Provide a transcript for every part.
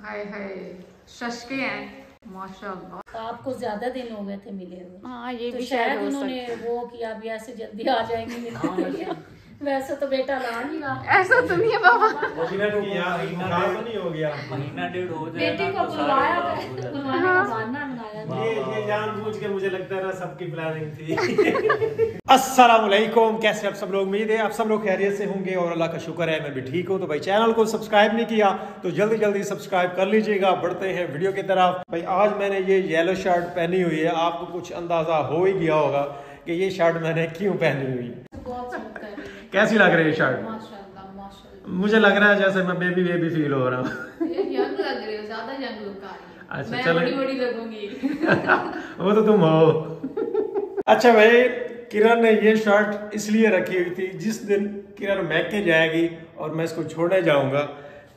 हाय हाय शशके हैं माशाल्लाह। आपको ज्यादा दिन हो गए थे मिले हुए। हाँ ये तो भी शायद हो उन्होंने वो किया भी ऐसे जल्दी आ जाएंगे मिलने के लिए। वैसे तो बेटा ला नहीं रहा। ऐसा तो नहीं है बाबा। नहीं हो गया, महीना डेढ़ हो जाए। बेटे को बुलवाया बुलवाने का बहाना बनाया। ये जानबूझ के मुझे लगता है ना सबकी प्लानिंग थी। अस्सलाम वालेकुम, कैसे आप सब लोग? उम्मीद है आप सब लोग खैरियत से होंगे और अल्लाह का शुक्र है मैं भी ठीक हूँ। तो भाई चैनल को सब्सक्राइब नहीं किया तो जल्दी जल्दी सब्सक्राइब कर लीजिएगा। बढ़ते हैं वीडियो की तरफ। भाई आज मैंने ये येलो शर्ट पहनी हुई है, आपको कुछ अंदाजा हो ही गया होगा कि ये शर्ट मैंने क्यों पहनी हुई। कैसी लग रही है शर्ट? माशाल्लाह माशाल्लाह। मुझे लग रहा है जैसे मैं बेबी फील हो रहा हूँ। यंग लग रही हो, ज्यादा यंग लुक आ रही है। अच्छा, मैं चलो। बड़ी लगूंगी। वो तो तुम हो। अच्छा भाई, किरण ने ये शर्ट इसलिए रखी हुई थी, जिस दिन किरण मैके जाएगी और मैं इसको छोड़ने जाऊंगा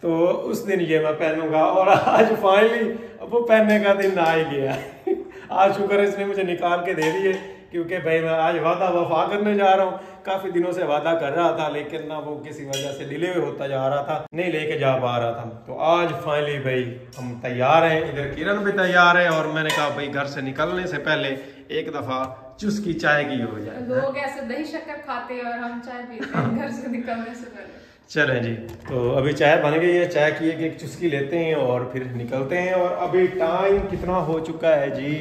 तो उस दिन ये मैं पहनूंगा। और आज फाइनली वो पहनने का दिन आ ही गया। आज शुक्र है इसने मुझे निकाल के दे दिए, क्योंकि भाई मैं आज वादा वफा करने जा रहा हूँ। काफी दिनों से वादा कर रहा था लेकिन ना वो किसी वजह से डिले होता जा रहा था, नहीं लेके जा पा रहा था। तो आज फाइनली भाई हम तैयार हैं, इधर किरण भी तैयार है और मैंने कहा भाई घर से निकलने से पहले एक दफा चुस्की चाय की हो जाए। लोग ऐसे दही शक्कर खाते हैं और हम चाय पीते हैं घर से निकलने से पहले। चलें जी, तो अभी चाय बन गई है, चाय की एक चुस्की लेते हैं और फिर निकलते हैं। और अभी टाइम कितना हो चुका है जी?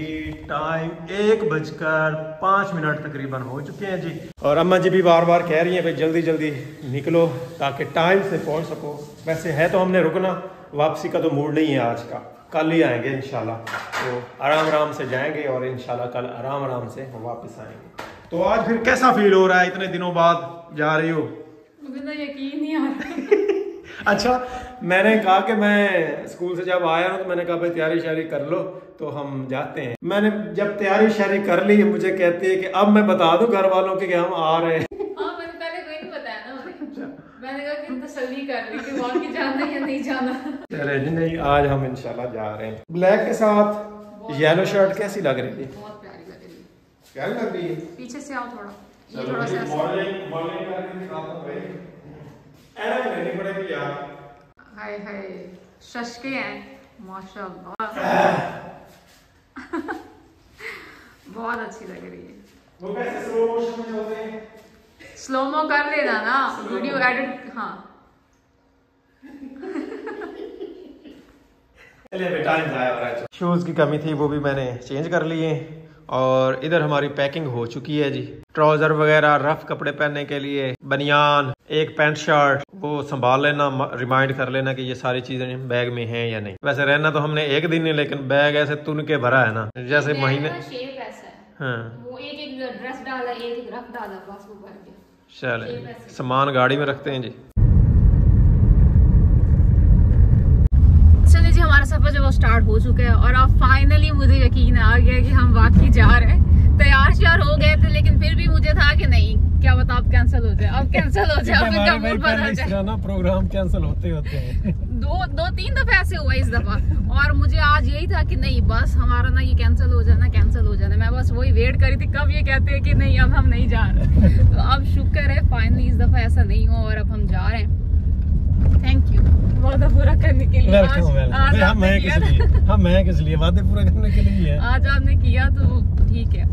टाइम 1:05 तकरीबन हो चुके हैं जी। और अम्मा जी भी बार बार कह रही हैं भाई जल्दी जल्दी निकलो ताकि टाइम से पहुंच सको। वैसे है तो हमने रुकना, वापसी का तो मूड नहीं है आज का, कल ही आएंगे इंशाल्लाह। तो आराम से जाएंगे और इंशाल्लाह कल आराम से वापस आएंगे। तो आज फिर कैसा फील हो रहा है, इतने दिनों बाद जा रही हो? मुझे तो यकीन नहीं आ रहा। अच्छा, मैंने कहा कि मैं स्कूल से जब आया हूँ तो मैंने कहा भाई तैयारी शारी कर लो तो हम जाते हैं। मैंने जब तैयारी शारी कर ली, मुझे कहती है कि अब मैं बता दूं घर वालों के कि हम आ रहे हैं। हाँ मैंने पहले कोई नहीं बताया ना उन्हें। मैंने कहा कि तसल्ली कर ली कि बाकी जाना या नहीं जाना। चले जी, नहीं आज हम इंशाल्लाह जा रहे हैं। ब्लैक के साथ येलो शर्ट कैसी लग रही थी? बहुत प्यारी लग रही है। प्यारी लग रही है। पीछे से आओ थोड़ा, ये चलो थोड़ा जी, सा मॉडलिंग करके दिखाता हूं भाई। ऐसा लेनी पड़ेगी यार। हाय हाय शशके हैं माशाल्लाह। बहुत अच्छी लग रही है। वो कैसे स्लो मोशन में होते हैं? स्लोमो कर लेना ना, वीडियो एडिट। हाँ चलिए बेटा, टाइम जाया हो रहा है। शूज की कमी थी वो भी मैंने चेंज कर लिए और इधर हमारी पैकिंग हो चुकी है जी। ट्राउजर वगैरह, रफ कपड़े पहनने के लिए बनियान, एक पैंट शर्ट, वो संभाल लेना, रिमाइंड कर लेना कि ये सारी चीजें बैग में हैं या नहीं। वैसे रहना तो हमने एक दिन ही, लेकिन बैग ऐसे तुन के भरा है ना जैसे महीने। शेप ऐसा है। हाँ वो एक ड्रेस डाला, एक रफ डाला, बस वो भर गया। चले, सामान गाड़ी में रखते हैं जी। चलिए जी, हमारा सफर जो वो स्टार्ट हो चुका है और अब फाइनली मुझे यकीन आ गया कि हम वाकई जा रहे हैं। तैयार श्यार हो गए थे लेकिन फिर भी मुझे था कि नहीं, क्या बता अब कैंसिल हो जाए, अब कैंसिल हो जाए, अब इनका मूड बदल जाए ना। प्रोग्राम कैंसिल होते हैं। दो तीन दफे ऐसे हुआ इस दफा। और मुझे आज यही था कि नहीं बस हमारा ना ये कैंसिल हो जाना। मैं बस वही वेट करी थी कब ये कहते हैं कि नहीं अब हम नहीं जा रहे। तो अब शुक्र है फाइनली इस दफा ऐसा नहीं हुआ और अब हम जा रहे हैं। थैंक यू वादा पूरा करने के लिए। मैं किस लिए वादे पूरा करने के लिए है। आज आपने किया तो ठीक है।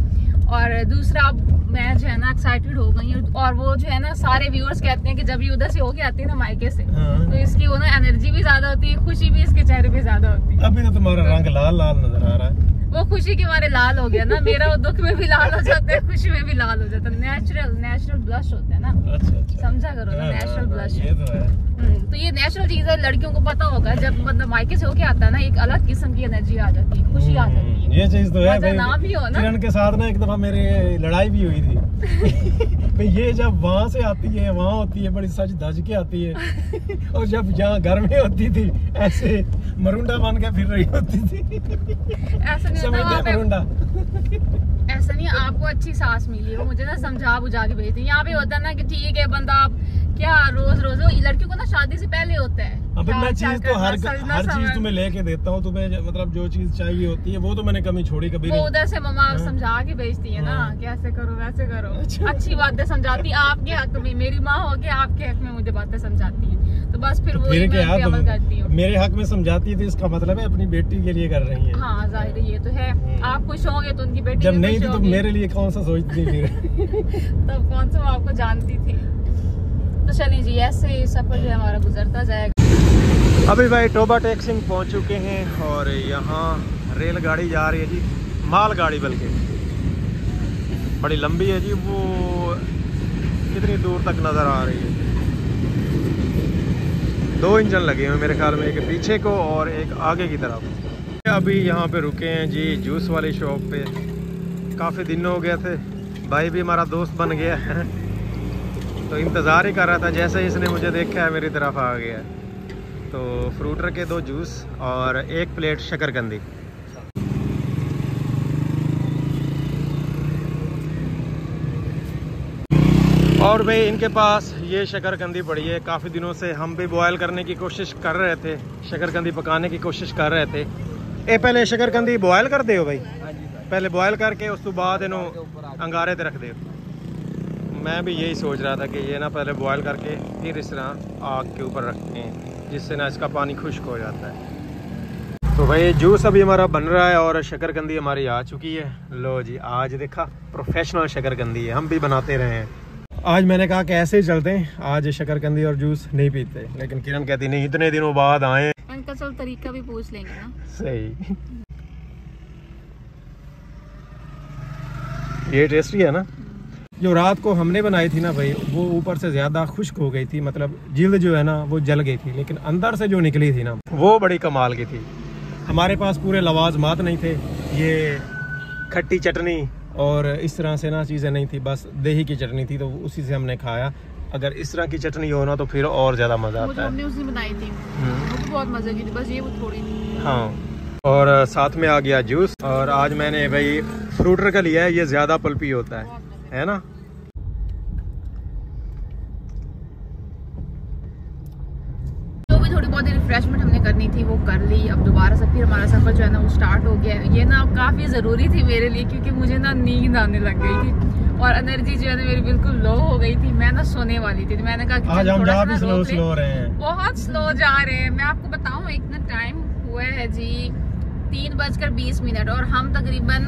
और दूसरा, मैं जो है ना एक्साइटेड हो गई हूँ। और वो जो है ना सारे व्यूअर्स कहते हैं कि जब ये उधर से होके आती है ना मायके से, तो इसकी वो ना एनर्जी भी ज्यादा होती है, खुशी भी इसके चेहरे पे ज्यादा होती है। अभी तो तुम्हारा रंग लाल नजर आ रहा है। वो खुशी के मारे लाल हो गया ना मेरा, वो दुख में भी लाल हो जाता है, खुशी में भी लाल हो जाता है। नेचुरल ब्लश होता है ना। अच्छा। समझा करो ना, नेचुरल ब्लश। ये तो है। तो ये नेचुरल चीज है, लड़कियों को पता होगा। जब मतलब मायके से होके आता है ना, एक अलग किस्म की एनर्जी आ जाती है, खुशी आ जाती है। ये चीज तो है भाई। ना भी हो ना, किरण के साथ ना एक दफा मेरी लड़ाई भी हुई थी। भाई ये जब वहां से आती है, वहां होती है बड़ी सज धज के आती है, और जब यहाँ घर में होती थी ऐसे मरुंडा बन के फिर रही होती थी। ऐसा नहीं होता मरुंडा। ऐसा नहीं, आपको अच्छी सांस मिली हो, मुझे ना समझा बुझा के भेजती। यहाँ पे होता है ना कि ठीक है बंदा क्या रोज रोज लड़कियों को ना शादी से पहले होता है। अब मैं चीज तो हर चीज तुम्हें लेके देता हूँ, तुम्हें मतलब जो चीज चाहिए होती है वो तो मैंने कमी छोड़ी कभी नहीं। उधर से मम्मा समझा के भेजती है ना, कैसे करो वैसे करो। अच्छी बातें समझाती आपके हक में, मेरी माँ हो के आपके हक में मुझे बातें समझाती है, तो बस फिर वो अमल करती हूँ। मेरे हक में समझाती थी, इसका मतलब है अपनी बेटी के लिए कर रही है। हाँ जाहिर है, ये तो है। आप खुश होंगे तो उनकी बेटी जब नहीं थी तो मेरे लिए कौन सा सोचती फिर तब कौन सा आपको जानती थी। तो चलिए जी, ऐसे सफर जो है हमारा गुजरता जाएगा। अभी भाई टोबा टेक्सिंग पहुंच चुके हैं और यहाँ रेलगाड़ी जा रही है जी, मालगाड़ी बल्कि बड़ी लंबी है जी, वो कितनी दूर तक नज़र आ रही है। 2 इंजन लगे हुए मेरे ख्याल में, एक पीछे को और एक आगे की तरफ। अभी यहाँ पे रुके हैं जी जूस वाली शॉप पे, काफ़ी दिन हो गए थे, भाई भी हमारा दोस्त बन गया है तो इंतज़ार ही कर रहा था, जैसे ही इसने मुझे देखा है मेरी तरफ आ गया। तो फ्रूटर के 2 जूस और 1 प्लेट शकरकंदी। और भाई इनके पास ये शकरकंदी पड़ी है, काफ़ी दिनों से हम भी बॉयल करने की कोशिश कर रहे थे, शकरकंदी पकाने की कोशिश कर रहे थे। ये पहले शकरकंदी बॉयल कर दे हो भाई, पहले बॉयल करके उस तो बाद इन्हों अंगारे ते रख दे। मैं भी यही सोच रहा था कि ये ना पहले बॉयल करके फिर इस तरह आग के ऊपर रखते हैं, जिससे ना इसका पानी खुश्क हो जाता है। तो भाई जूस अभी हमारा बन रहा है और शकरकंदी हमारी आ चुकी है। लो जी, आज देखा प्रोफेशनल शकरकंदी है, हम भी बनाते रहे हैं। आज मैंने कहा कि ऐसे ही चलते हैं, आज शकरकंदी और जूस नहीं पीते, लेकिन किरण कहती नहीं इतने दिनों बाद आए, इनका चल तरीका भी पूछ लेंगे ना। सही। ये टेस्टी है ना। जो रात को हमने बनाई थी ना भाई, वो ऊपर से ज़्यादा खुश्क हो गई थी, मतलब जिल्द जो है ना वो जल गई थी, लेकिन अंदर से जो निकली थी ना वो बड़ी कमाल की थी। हमारे पास पूरे लवाजमात नहीं थे, ये खट्टी चटनी और इस तरह से ना चीज़ें नहीं थी, बस दही की चटनी थी, तो उसी से हमने खाया। अगर इस तरह की चटनी हो ना तो फिर और ज़्यादा मज़ा आता है। हमने उसी बनाई थी, वो बहुत मज़े की थी, बस ये वो थोड़ी थी। हाँ, और साथ में आ गया जूस, और आज मैंने भाई फ्रूटर का लिया है, ये ज़्यादा पल्पी होता है ना। जो भी थोड़ी बहुत रिफ्रेशमेंट हमने करनी थी वो कर ली। अब दोबारा से फिर हमारा सफर जो है ना वो स्टार्ट हो गया है। ये ना काफी जरूरी थी मेरे लिए, क्योंकि मुझे ना नींद आने लग गई थी और एनर्जी जो है ना मेरी बिल्कुल लो हो गई थी। मैं ना सोने वाली थी, मैंने कहा कि आज हम थोड़ा भी स्लो रहे हैं, बहुत स्लो जा रहे हैं। मैं आपको बताऊं, इतना टाइम हुआ है जी 3:20 और हम तकरीबन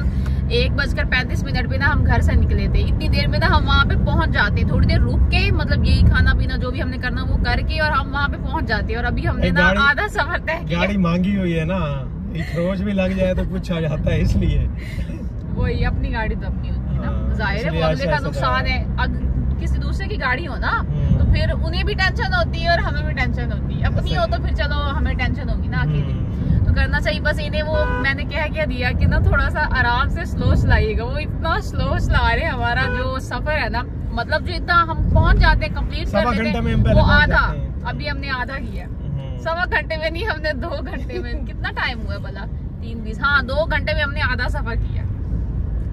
1:35 पे ना हम घर से निकले थे। इतनी देर में ना हम वहाँ पे पहुँच जाते, थोड़ी देर रुक के, मतलब यही खाना पीना जो भी हमने करना वो करके, और हम वहाँ पे पहुँच जाते। और अभी हमने ना आधा सफर तय किया। गाड़ी मांगी हुई है ना, रोज भी लग जाए तो कुछ आ जाता है, इसलिए वही अपनी गाड़ी तो अपनी होती है ना, जाहिर है वो अगले का नुकसान है। अगर किसी दूसरे की गाड़ी हो ना तो फिर उन्हें भी टेंशन होती है और हमें भी टेंशन होती है। अपनी हो तो फिर चलो हमें टेंशन होगी ना, अकेले तो करना चाहिए। बस इन्हें वो मैंने क्या दिया कि ना थोड़ा सा आराम से स्लो चलाइएगा। वो इतना स्लो चला रहे हैं, हमारा जो सफर है ना, मतलब जो इतना हम पहुंच जाते हैं, कंप्लीट कर लेते हैं, वो आधा, अभी हमने आधा किया। 1.25 घंटे में नहीं, हमने 2 घंटे में। कितना टाइम हुआ भला? 3:20। हाँ, 2 घंटे में हमने आधा सफर किया।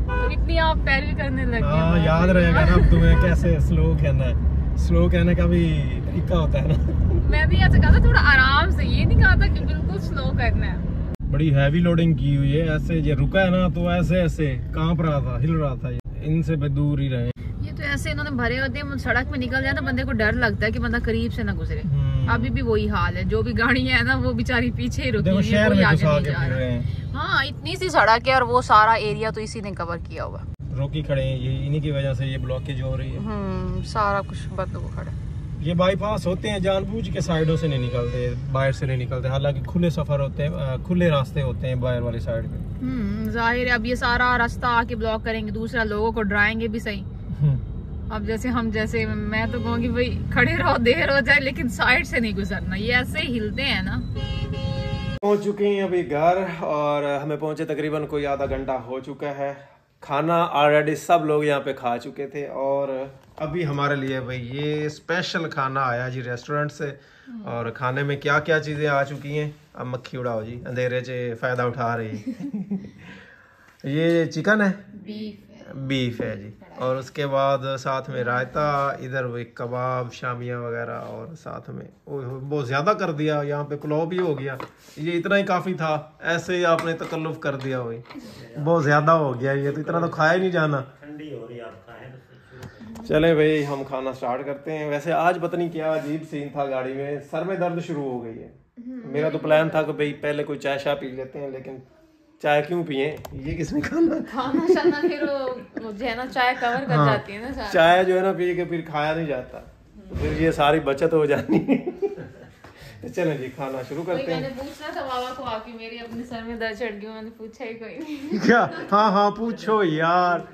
तो इतनी आप पैरवी करने लगे। याद रहेगा ना अब तुम्हें कैसे स्लो कहना है, स्लो कहने का भी तरीका होता है ना। मैं भी ऐसे कहा था थोड़ा आराम से, ये नहीं कहा था कि बिल्कुल स्लो करना है। बड़ी हैवी लोडिंग की हुई है, ऐसे ये रुका है ना तो ऐसे ऐसे कांप रहा था, हिल रहा था। इनसे दूर ही रहे। ये तो ऐसे इन्होंने भरे होते हैं, सड़क में निकल जाए तो बंदे को डर लगता है कि बंदा करीब से ना गुजरे। अभी भी वही हाल है, जो भी गाड़ी है ना वो बेचारी पीछे ही रुकी है, कोई आगे नहीं जा रहा। हाँ, इतनी सी सड़क है और वो सारा एरिया तो इसी ने कवर किया हुआ। रोकी खड़े हैं, ये इन्हीं की वजह से ये ब्लॉकेज हो रही है। सारा कुछ बंद हो खड़ा। ये बाईपास होते हैं, जानबूझ के साइडों से नहीं निकलते, बाहर से नहीं निकलते, हालांकि खुले सफर होते हैं, खुले रास्ते होते हैं बाहर वाली साइड पे। जाहिर है अब ये सारा रास्ता आके ब्लॉक करेंगे, दूसरा लोगों को डराएंगे भी सही। अब जैसे मैं तो कहूँगी भाई खड़े रहो, देर हो जाए लेकिन साइड से नहीं गुजरना। ये ऐसे हिलते हैं ना। पहुंच चुके हैं अभी घर, और हमें पहुंचे तकरीबन कोई आधा घंटा हो चुका है। खाना ऑलरेडी सब लोग यहाँ पे खा चुके थे, और अभी हमारे लिए भाई ये स्पेशल खाना आया जी रेस्टोरेंट से। और खाने में क्या क्या चीज़ें आ चुकी हैं, अब मक्खी उड़ाओ जी, अंधेरे से फ़ायदा उठा रही ये चिकन है, बीफ बीफ है जी। और उसके बाद साथ में रायता, इधर वो एक कबाब शामिया वगैरह, और साथ में बहुत ज़्यादा कर दिया, यहाँ पे पुलाव भी हो गया। ये इतना ही काफ़ी था, ऐसे ही आपने तकल्लुफ़ कर दिया, वही बहुत ज़्यादा हो गया, ये तो इतना तो खाया ही नहीं जाना। ठंडी हो रही आप खाएं। चले भाई हम खाना स्टार्ट करते हैं। वैसे आज पता नहीं क्या अजीब सीन था, गाड़ी में सर में दर्द शुरू हो गई है। मेरा तो प्लान था कि भाई पहले कोई चाय शाय पी लेते हैं, लेकिन चाय क्यों पिए, ये किसने खाना शाना फिर वो जो है ना चाय कवर कर जाती है ना, चाय जो है ना पी के फिर खाया नहीं जाता, तो फिर ये सारी बचत हो जानी। तो चलें जी खाना शुरू करते हैं। मैंने पूछना था बाबा को आके, मेरे अपने सर में दर्द चढ़ गई, मैंने पूछा ही कोई नहीं। क्या? हाँ पूछो यार,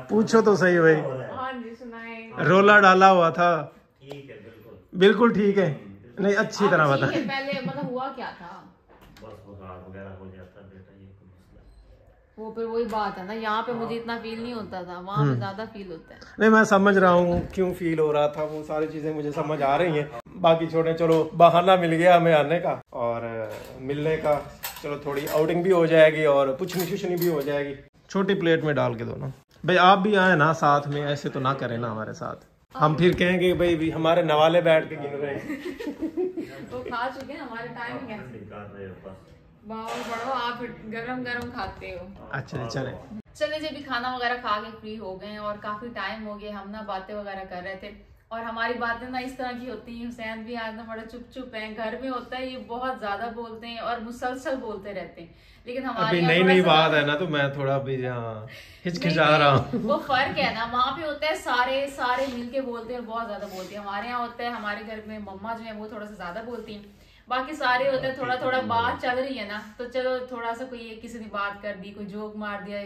पूछो तो सही भाई। हाँ जी सुनाए। रोला डाला हुआ था। ठीक है, बिल्कुल ठीक है। नहीं अच्छी तरह बता। पहले मतलब हुआ क्या था? बस बुखार वगैरह हो जाता बेटा, ये कोई मसला। वो फिर वही बात है ना, यहाँ पे मुझे इतना फील नहीं होता था, वहाँ पे ज्यादा फील होता है। नहीं मैं समझ रहा हूँ क्यों फील हो रहा था, वो सारी चीजें मुझे समझ आ रही हैं। बाकी छोड़े, चलो बहाना मिल गया हमें आने का और मिलने का। चलो थोड़ी आउटिंग भी हो जाएगी और पुछनी छुछनी भी हो जाएगी। छोटी प्लेट में डाल के दो ना भाई, आप भी आए ना साथ में, ऐसे तो ना करें ना हमारे साथ, हम फिर कहेंगे भाई भी हमारे नवाले बैठ के गिन रहे हैं। तो खा चुके हैं, हमारे टाइम कैसे बाबा बड़ो, आप गरम गरम खाते हो। अच्छा चले जी, अभी खाना वगैरह खा के फ्री हो गए और काफी टाइम हो गया, हम ना बातें वगैरह कर रहे थे और हमारी बातें ना इस तरह की होती हैं। हुसैन भी आज ना बड़ा चुप चुप है, घर में होता है ये बहुत ज्यादा बोलते हैं और मुसलसल बोलते रहते हैं, लेकिन हमारे अभी नई बात है ना, तो मैं थोड़ा भी हिचकिचा रहा हूँ। वो फर्क है ना, वहाँ पे होता है सारे मिलके बोलते हैं और बहुत ज्यादा बोलते हैं। हमारे यहाँ होता है, हमारे घर में मम्मा जो है वो थोड़ा सा ज्यादा बोलती हैं, बाकी सारे होते हैं थोड़ा थोड़ा बात चल रही है ना, तो चलो थोड़ा सा कोई किसी ने बात कर दी, कोई जोक मार दिया,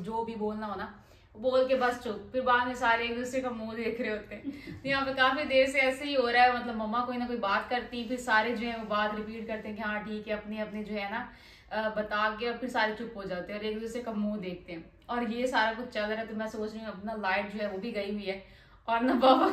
जो भी बोलना हो ना बोल के बस चुप, फिर बाद में सारे एक दूसरे का मुंह देख रहे होते हैं। तो यहाँ पे काफी देर से ऐसे ही हो रहा है, मतलब मम्मा कोई ना कोई बात करती, फिर सारे जो है वो बात रिपीट करते हैं कि हाँ ठीक है, अपनी अपनी जो है ना बता के, और फिर सारे चुप हो जाते हैं और एक दूसरे का मुंह देखते हैं और ये सारा कुछ चल रहा है। तो मैं सोच रही हूँ अपना लाइट जो है वो भी गई हुई है और ना बाबा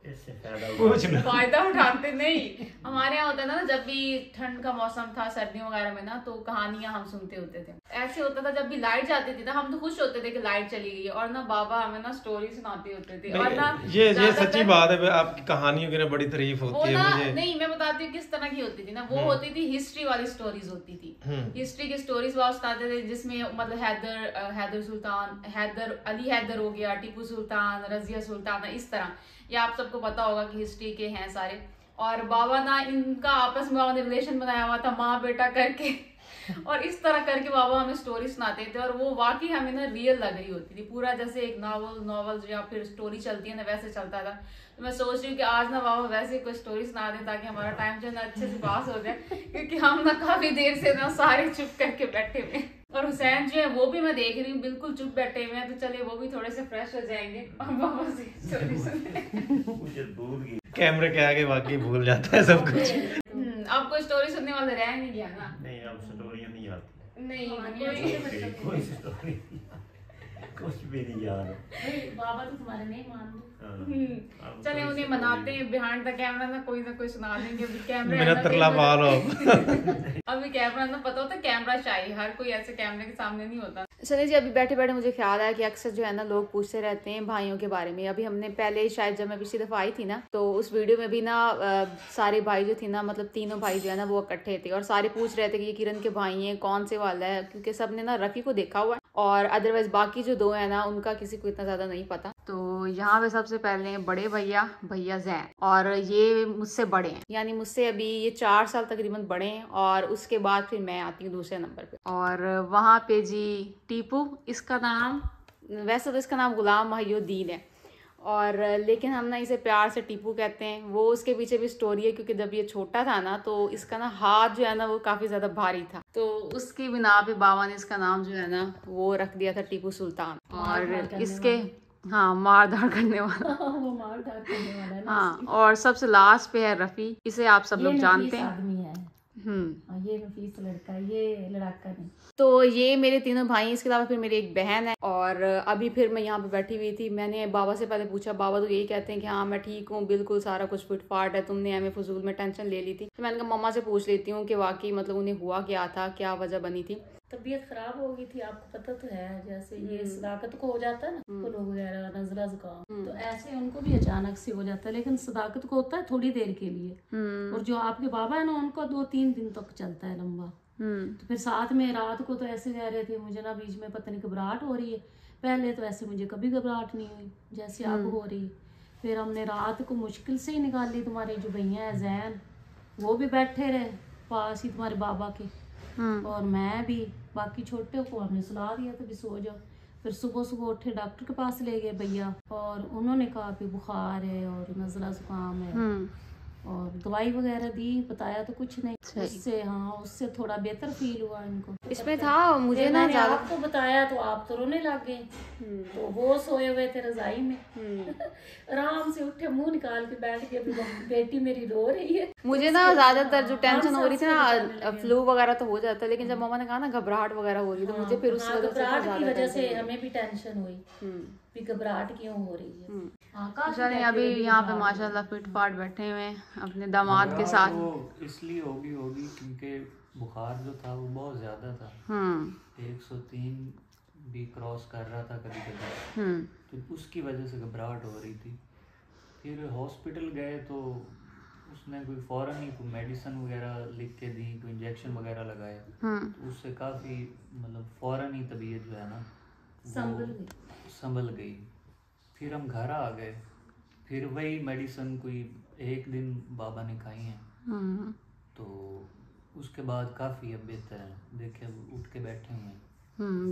फायदा उठाते नहीं। हमारे यहाँ होता था ना, जब भी ठंड का मौसम था सर्दियों वगैरह में ना, तो कहानियां हम सुनते होते थे। ऐसे होता था जब भी लाइट जाती थी ना, हम तो खुश होते थे कि लाइट चली गई और ना बाबा हमें ना स्टोरी सुनाते होते थे। और ना ये सच्ची बात है, आपकी कहानियों की ना बड़ी तारीफ होती है मुझे। नहीं मैं बताती हूँ किस तरह की होती थी ना, वो होती थी हिस्ट्री वाली स्टोरीज होती थी। हिस्ट्री की स्टोरीज वो सुनाते थे, जिसमें मतलब हैदर सुल्तान, अली हैदर हो गया, टीपू सुल्तान, रजिया सुल्तान, इस तरह। ये आप सबको पता होगा कि हिस्ट्री के हैं सारे। और बाबा ना इनका आपस में रिलेशन बनाया हुआ था, माँ बेटा करके, और इस तरह करके बाबा हमें स्टोरी सुनाते थे और वो वाकई हमें ना रियल लग रही होती थी, पूरा जैसे एक नॉवल या फिर स्टोरी चलती है ना वैसे चलता था। तो मैं सोच रही हूँ कि आज ना बाबा वैसे कोई स्टोरी सुना दें ताकि हमारा टाइम जो है ना अच्छे से पास हो जाए, क्योंकि हम ना काफी देर से ना सारे चुप करके बैठे हुए और हुसैन जो है वो भी मैं देख रही हूँ बिल्कुल चुप बैठे हुए हैं। तो चलिए वो भी थोड़े से फ्रेश हो जाएंगे और बाबा से स्टोरी सुने। कैमरे के आगे वाकई भूल जाता है सब कुछ। अब कोई स्टोरी सुनने वाले रह नहीं गया ना? नहीं अब स्टोरियां नहीं आती, नहीं कोई स्टोरी कुछ भी नहीं याद। बाबा तो तुम्हारे नहीं मान चले उन्हें मनाते हैं बिहाइंड द कैमरा ना कोई सुना देंगे। अभी कैमरा मेरा तरला पार हो। अभी कैमरा ना पता होता कैमरा चाहिए, हर कोई ऐसे कैमरे के सामने नहीं होता। चलिए जी, अभी बैठे बैठे मुझे ख्याल आया कि अक्सर जो है ना लोग पूछते रहते हैं भाइयों के बारे में। अभी हमने पहले शायद जब मैं पिछली दफा आई थी ना, तो उस वीडियो में भी ना सारे भाई जो थे ना, मतलब तीनों भाई जो है ना वो इकट्ठे थे और सारे पूछ रहे थे कि ये किरण के भाई हैं, कौन से वाला है, क्योंकि सबने ना रफ़ी को देखा हुआ है और अदरवाइज बाकी जो दो है ना उनका किसी को इतना ज्यादा नहीं पता। तो यहाँ पे सबसे पहले बड़े भैया जैन, और ये मुझसे बड़े हैं, यानी मुझसे अभी ये 4 साल तकरीबन बड़े हैं, और उसके बाद फिर मैं आती हूँ दूसरे नंबर पे। और वहाँ पे जी टीपू, इसका नाम वैसे तो इसका नाम गुलाम महिउद्दीन है, और लेकिन हम ना इसे प्यार से टीपू कहते हैं। वो उसके पीछे भी स्टोरी है, क्योंकि जब ये छोटा था ना तो इसका ना हाथ जो है ना वो काफ़ी ज़्यादा भारी था, तो उसकी बिना पे बाबा ने इसका नाम जो है ना वो रख दिया था टीपू सुल्तान। और इसके हाँ मार धाड़ करने वाला वो मार धाड़ करने वाला है ना। हाँ, और सबसे लास्ट पे है रफ़ी, इसे आप सब लोग जानते हैं। आदमी है ये नफीस लड़का, ये लड़ाका नहीं। तो ये मेरे तीनों भाई, इसके अलावा फिर मेरी एक बहन है। और अभी फिर मैं यहाँ पे बैठी हुई थी, मैंने बाबा से पहले पूछा, बाबा तो यही कहते हैं कि हाँ मैं ठीक हूँ, बिल्कुल सारा कुछ फिटफाट है, तुमने हमें फजूल में टेंशन ले ली थी। तो मैंने कहा मम्मा से पूछ लेती हूँ कि वाकई मतलब उन्हें हुआ क्या था, क्या वजह बनी थी। तबीयत खराब हो गई थी, आपको पता तो है, जैसे ये सदाकत को हो जाता है ना, फ्लू वगैरह, नजला जुकाम, तो ऐसे उनको भी अचानक से हो जाता है, लेकिन सदाकत को होता है थोड़ी देर के लिए, और जो आपके बाबा है ना उनको 2-3 दिन तक चलता है लंबा। तो फिर साथ में रात को तो ऐसे कह रहे थे मुझे ना बीच में पता नहीं घबराहट हो रही है, पहले तो ऐसे मुझे कभी घबराहट नहीं हुई जैसे अब हो रही। फिर हमने रात को मुश्किल से ही निकाली, तुम्हारे जो भैया है जैन वो भी बैठे रहे पास ही तुम्हारे बाबा के, और मैं भी, बाकी छोटे को हमने सुला दिया था भी सो जाओ। फिर सुबह सुबह उठे डॉक्टर के पास ले गए भैया, और उन्होंने कहा कि बुखार है और नज़ला जुकाम है, और दवाई वगैरह दी, बताया तो कुछ नहीं, उससे उससे थोड़ा बेहतर फील हुआ इनको। इसमें था मुझे ना ज्यादा आपको बताया तो आप तो रोने लग गए, तो वो सोए हुए थे रजाई में, आराम से उठे मुंह निकाल के बैठ गए, बेटी मेरी रो रही है। मुझे ना ज्यादातर जो टेंशन हो रही थी ना, फ्लू वगैरह तो हो जाता है, लेकिन जब मामा ने कहा ना घबराहट वगैरह हो रही तो मुझे फिर उस घबराहट की वजह से हमें भी टेंशन हुई भी घबराहट क्यों हो रही है। चलिए अभी यहाँ पे माशाल्लाह फिट फाट बैठे हुए हैं अपने दामाद के साथ। वो इसलिए होगी क्योंकि बुखार जो था वो बहुत ज्यादा था, 103 भी क्रॉस कर रहा था कभी कभी, तो उसकी वजह से घबराहट हो रही थी। फिर हॉस्पिटल गए तो उसने कोई फौरन ही कोई मेडिसिन वगैरह लिख के दी, कोई इंजेक्शन वगैरह लगाए, तो उससे काफी मतलब फौरन ही तबीयत जो है ना संभल गई। फिर हम घर आ गए, फिर वही मेडिसिन कोई 1 दिन बाबा ने खाई है, तो उसके बाद काफी अब बेहतर है। देखिए अब उठ के बैठे हुए हैं,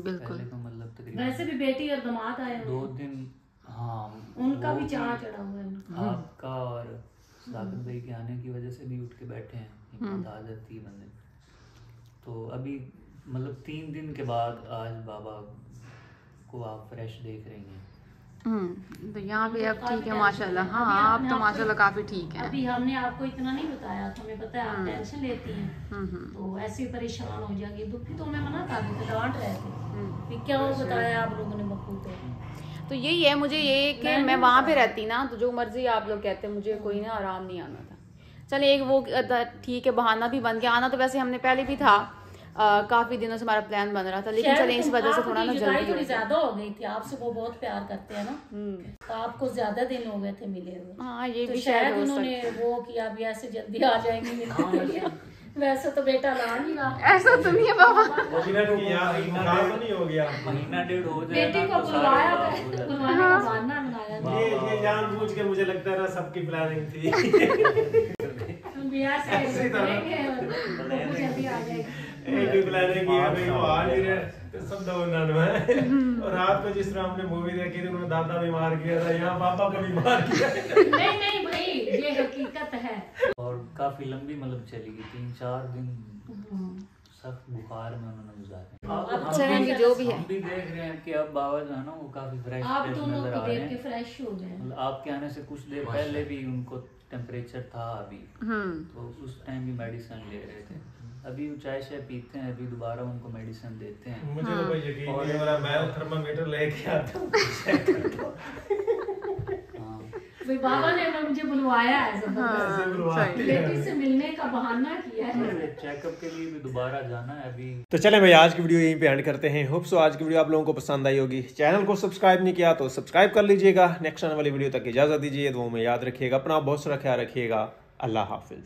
बिल्कुल। पहले तो मतलब तकरीबन वैसे भी बेटी और दामाद आए 2 दिन, हाँ उनका भी चाह चढ़ा हुआ है, आपका और सदाकत भाई के आने की वजह से भी उठ के बैठे हैं, हिम्मत आ जाती है बंदे। तो अभी मतलब 3 दिन के बाद आज बाबा को आप फ्रेश देख रही हैं। तो यहाँ पे अब ठीक है माशाल्लाह। हाँ आप तो माशाल्लाह काफी ठीक है। अभी हमने आपको इतना नहीं बताया, हमें पता है आप टेंशन लेती हैं, तो ऐसे ही परेशान हो जाएंगे, दुखी तो हमें मना कर देते, डांट रहे थे, क्या वो बताया आप लोगों ने बखूब। तो यही है, मुझे ये कि मैं वहाँ पे रहती ना तो जो मर्जी आप लोग कहते हैं, मुझे कोई ना आराम नहीं आना था। चले एक वो ठीक है बहाना भी बन गया, आना तो वैसे हमने पहले भी था, काफी दिनों से हमारा प्लान बन रहा था, लेकिन चले इस वजह से थोड़ा ना जल्दी थोड़ी ज्यादा हो गई थी। आपसे वो बहुत प्यार करते हैं ना, तो आपको ज्यादा दिन हो गए थे मिले हुए। हाँ ये तो भी शायद उन्होंने वो किया भी ऐसे जल्दी आ जाएंगे मिलने के लिए। वैसे तो बेटा ला नहीं रहा, ऐसा तो नहीं है बाबा, नहीं हो गया, महीना 1.5 हो जाए बेटी को बुलवाया, बुलवाने का बहाना बनाया। ये जानबूझ के मुझे लगता है ना सबकी प्लानिंग थी। एक भी प्लानिंग की भाई वो आ नहीं रहे, तो सब दो है। और रात को जिस तरह हमने मूवी देखी थी, उन्होंने दादा भी मार किया था, यहाँ पापा को भी मार किया। नहीं भाई ये हकीकत है। और काफी लंबी मतलब चली गई, 3-4 दिन सख्त बुखार में उन्होंने गुजारे। जो भी है हम भी देख रहे हैं कि अब बाबा जो है ना वो काफी फ्रेश नजर आ रहे हैं, फ्रेश हो गए। आपके आने से कुछ देर पहले भी उनको टेम्परेचर था अभी, तो उस टाइम भी मेडिसिन ले रहे थे। अभी चाय शाय पीते हैं, अभी दोबारा उनको मेडिसिन देते हैं। मुझे तो कोई यकीन नहीं हो रहा, मैं थर्मामीटर लेके आता हूँ, चेक करता हूँ। बाबा ने मुझे बुलवाया है, बेटी से मिलने का बहाना किया है, चेकअप के लिए भी दोबारा जाना है अभी। तो चले भाई आज की वीडियो यहीं पे एंड करते हैं। होप सो आज की वीडियो आप लोगों को पसंद आई होगी। चैनल को सब्सक्राइब नहीं किया तो सब्सक्राइब कर लीजिएगा। नेक्स्ट आने वाली वीडियो तक इजाजत दीजिए, दुआओं में याद रखिएगा, अपना बहुत सारा ख्याल रखिएगा। अल्लाह हाफिज।